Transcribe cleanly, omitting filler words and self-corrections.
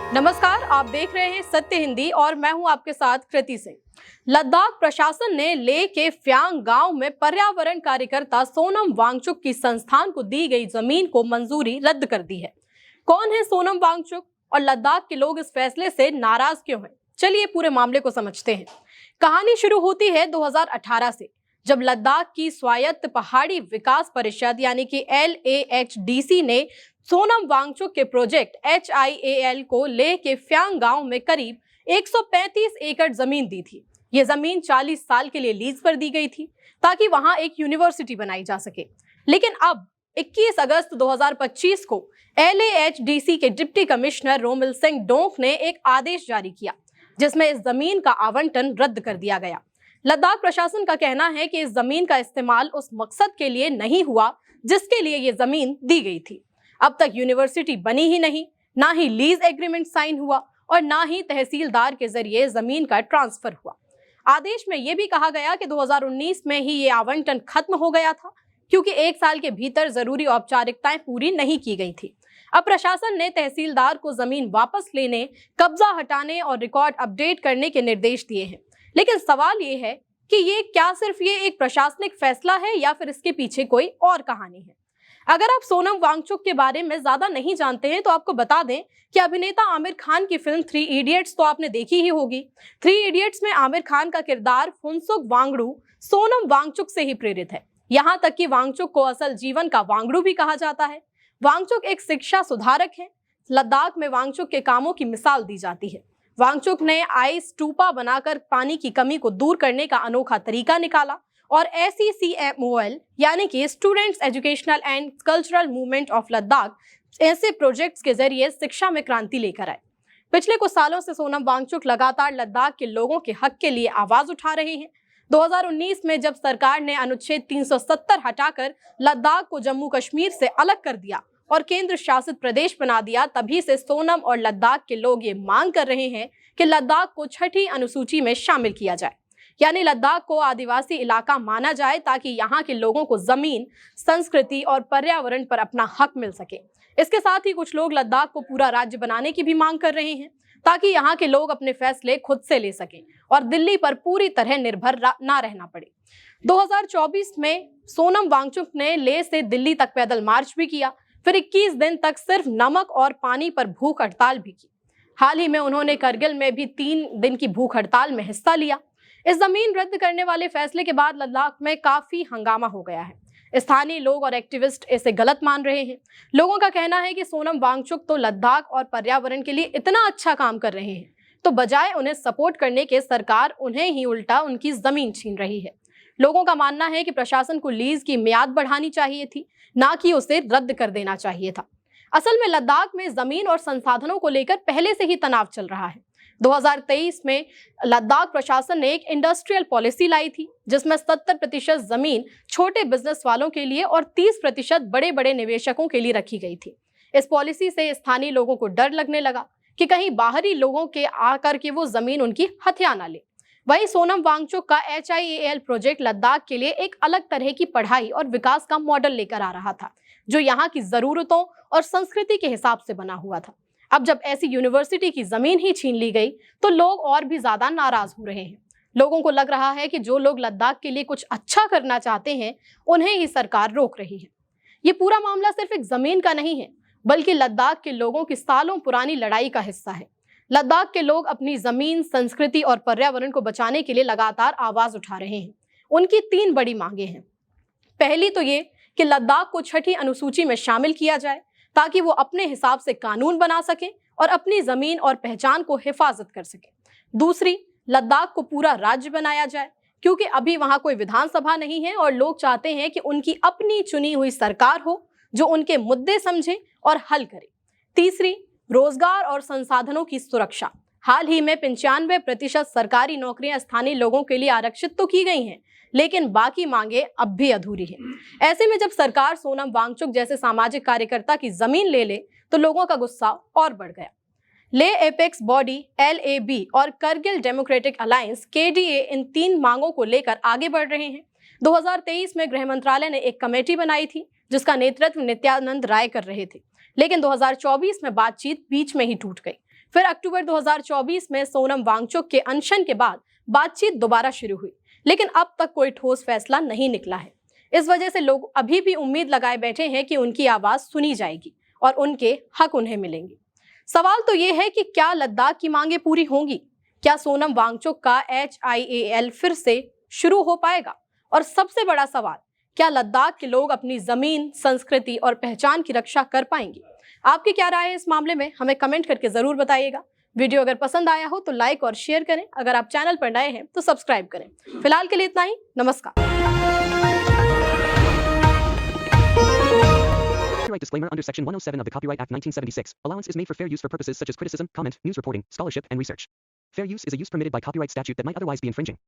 नमस्कार, आप देख रहे हैं सत्य हिंदी और मैं हूं आपके साथ कृति सिंह। लद्दाख प्रशासन ने लेह के फ्यांग गांव में पर्यावरण कार्यकर्ता सोनम वांगचुक की संस्थान को दी गई जमीन को मंजूरी रद्द कर दी है। कौन है सोनम वांगचुक और लद्दाख के लोग इस फैसले से नाराज क्यों हैं? चलिए पूरे मामले को समझते हैं। कहानी शुरू होती है 2018 से, जब लद्दाख की स्वायत्त पहाड़ी विकास परिषद यानी कि LAHDC ने सोनम वांगचुक के प्रोजेक्ट HIAL को लेह के फ्यांग गांव में करीब 135 एकड़ जमीन दी थी। ये जमीन 40 साल के लिए लीज पर दी गई थी ताकि वहां एक यूनिवर्सिटी बनाई जा सके। लेकिन अब 21 अगस्त 2025 को LAHDC के डिप्टी कमिश्नर रोमिल सिंह डोंक ने एक आदेश जारी किया जिसमें इस जमीन का आवंटन रद्द कर दिया गया। लद्दाख प्रशासन का कहना है कि इस जमीन का इस्तेमाल उस मकसद के लिए नहीं हुआ जिसके लिए ये जमीन दी गई थी। अब तक यूनिवर्सिटी बनी ही नहीं, ना ही लीज एग्रीमेंट साइन हुआ और ना ही तहसीलदार के जरिए जमीन का ट्रांसफर हुआ। आदेश में यह भी कहा गया कि 2019 में ही ये आवंटन खत्म हो गया था क्योंकि 1 साल के भीतर जरूरी औपचारिकताएं पूरी नहीं की गई थी। अब प्रशासन ने तहसीलदार को जमीन वापस लेने, कब्जा हटाने और रिकॉर्ड अपडेट करने के निर्देश दिए हैं। लेकिन सवाल ये है कि ये क्या सिर्फ ये एक प्रशासनिक फैसला है या फिर इसके पीछे कोई और कहानी है। अगर आप सोनम वांगचुक के बारे में ज्यादा नहीं जानते हैं तो आपको बता दें कि अभिनेता आमिर खान की फिल्म 3 इडियट्स तो आपने देखी ही होगी। 3 इडियट्स में आमिर खान का किरदार फुनसुक वांगडू सोनम वांगचुक से ही प्रेरित है। यहाँ तक कि वांगचुक को असल जीवन का वांगडू भी कहा जाता है। वांगचुक एक शिक्षा सुधारक है। लद्दाख में वांगचुक के कामों की मिसाल दी जाती है। वांगचुक ने आइस टूपा बनाकर पानी की कमी को दूर करने का अनोखा तरीका निकाला और SECMOL यानी कि students educational and cultural movement of Ladakh ऐसे प्रोजेक्ट्स के जरिए शिक्षा में क्रांति लेकर आए। पिछले कुछ सालों से सोनम वांगचुक लगातार लद्दाख के लोगों के हक के लिए आवाज उठा रहे हैं। 2019 में जब सरकार ने अनुच्छेद 370 हटाकर लद्दाख को जम्मू कश्मीर से अलग कर दिया और केंद्र शासित प्रदेश बना दिया, तभी से सोनम और लद्दाख के लोग ये मांग कर रहे हैं कि लद्दाख को 6ठी अनुसूची में शामिल किया जाए, यानी लद्दाख को आदिवासी इलाका माना जाए ताकि यहाँ के लोगों को जमीन, संस्कृति और पर्यावरण पर अपना हक मिल सके। इसके साथ ही कुछ लोग लद्दाख को पूरा राज्य बनाने की भी मांग कर रहे हैं ताकि यहाँ के लोग अपने फैसले खुद से ले सकें और दिल्ली पर पूरी तरह निर्भर ना रहना पड़े। 2024 में सोनम वांगचुक ने लेह से दिल्ली तक पैदल मार्च भी किया, फिर 21 दिन तक सिर्फ नमक और पानी पर भूख हड़ताल भी की। हाल ही में उन्होंने करगिल में भी 3 दिन की भूख हड़ताल में हिस्सा लिया। इस जमीन रद्द करने वाले फैसले के बाद लद्दाख में काफी हंगामा हो गया है। स्थानीय लोग और एक्टिविस्ट इसे गलत मान रहे हैं। लोगों का कहना है कि सोनम वांगचुक तो लद्दाख और पर्यावरण के लिए इतना अच्छा काम कर रहे हैं, तो बजाय उन्हें सपोर्ट करने के सरकार उन्हें ही उल्टा उनकी जमीन छीन रही है। लोगों का मानना है कि प्रशासन को लीज की मियाद बढ़ानी चाहिए थी, ना कि उसे रद्द कर देना चाहिए था। असल में लद्दाख में जमीन और संसाधनों को लेकर पहले से ही तनाव चल रहा है। 2023 में लद्दाख प्रशासन ने एक इंडस्ट्रियल पॉलिसी लाई थी जिसमें 70% जमीन छोटे बिजनेस वालों के लिए और 30% बड़े बड़े निवेशकों के लिए रखी गई थी। इस पॉलिसी से स्थानीय लोगों को डर लगने लगा कि कहीं बाहरी लोगों के आकर के वो जमीन उनकी हथिया ना ले। वहीं सोनम वांगचुक का HIAL प्रोजेक्ट लद्दाख के लिए एक अलग तरह की पढ़ाई और विकास का मॉडल लेकर आ रहा था, जो यहाँ की जरूरतों और संस्कृति के हिसाब से बना हुआ था। अब जब ऐसी यूनिवर्सिटी की जमीन ही छीन ली गई तो लोग और भी ज्यादा नाराज हो रहे हैं। लोगों को लग रहा है कि जो लोग लद्दाख के लिए कुछ अच्छा करना चाहते हैं उन्हें ही सरकार रोक रही है। ये पूरा मामला सिर्फ एक जमीन का नहीं है, बल्कि लद्दाख के लोगों की सालों पुरानी लड़ाई का हिस्सा है। लद्दाख के लोग अपनी जमीन, संस्कृति और पर्यावरण को बचाने के लिए लगातार आवाज उठा रहे हैं। उनकी 3 बड़ी मांगे हैं। पहली तो ये कि लद्दाख को 6ठी अनुसूची में शामिल किया जाए ताकि वो अपने हिसाब से कानून बना सके और अपनी जमीन और पहचान को हिफाजत कर सके। दूसरी, लद्दाख को पूरा राज्य बनाया जाए क्योंकि अभी वहां कोई विधानसभा नहीं है और लोग चाहते हैं कि उनकी अपनी चुनी हुई सरकार हो जो उनके मुद्दे समझे और हल करे। तीसरी, रोजगार और संसाधनों की सुरक्षा। हाल ही में 95% सरकारी नौकरियां स्थानीय लोगों के लिए आरक्षित तो की गई हैं, लेकिन बाकी मांगे अब भी अधूरी हैं। ऐसे में जब सरकार सोनम वांगचुक जैसे सामाजिक कार्यकर्ता की जमीन ले ले तो लोगों का गुस्सा और बढ़ गया। लेह एपेक्स बॉडी LAB और करगिल डेमोक्रेटिक अलायंस KDA इन 3 मांगों को लेकर आगे बढ़ रहे हैं। 2023 में गृह मंत्रालय ने एक कमेटी बनाई थी जिसका नेतृत्व नित्यानंद राय कर रहे थे, लेकिन 2024 में बातचीत बीच में ही टूट गई। फिर अक्टूबर 2024 में सोनम वांगचुक के अनशन के बाद बातचीत दोबारा शुरू हुई, लेकिन अब तक कोई ठोस फैसला नहीं निकला है। इस वजह से लोग अभी भी उम्मीद लगाए बैठे हैं कि उनकी आवाज सुनी जाएगी और उनके हक उन्हें मिलेंगे। सवाल तो ये है कि क्या लद्दाख की मांगे पूरी होंगी? क्या सोनम वांगचुक का HIAL फिर से शुरू हो पाएगा? और सबसे बड़ा सवाल, क्या लद्दाख के लोग अपनी जमीन, संस्कृति और पहचान की रक्षा कर पाएंगे? आपकी क्या राय है इस मामले में? हमें कमेंट करके जरूर बताइएगा। वीडियो अगर पसंद आया हो तो लाइक और शेयर करें। अगर आप चैनल पर नए हैं तो सब्सक्राइब करें। फिलहाल के लिए इतना ही। नमस्कार। Copyright disclaimer under Section 107 of the Copyright Act 1976. Allowance is made for fair use for purposes such as criticism, comment, news reporting, scholarship, and research. Fair use is a use permitted by copyright statute that might otherwise be infringing.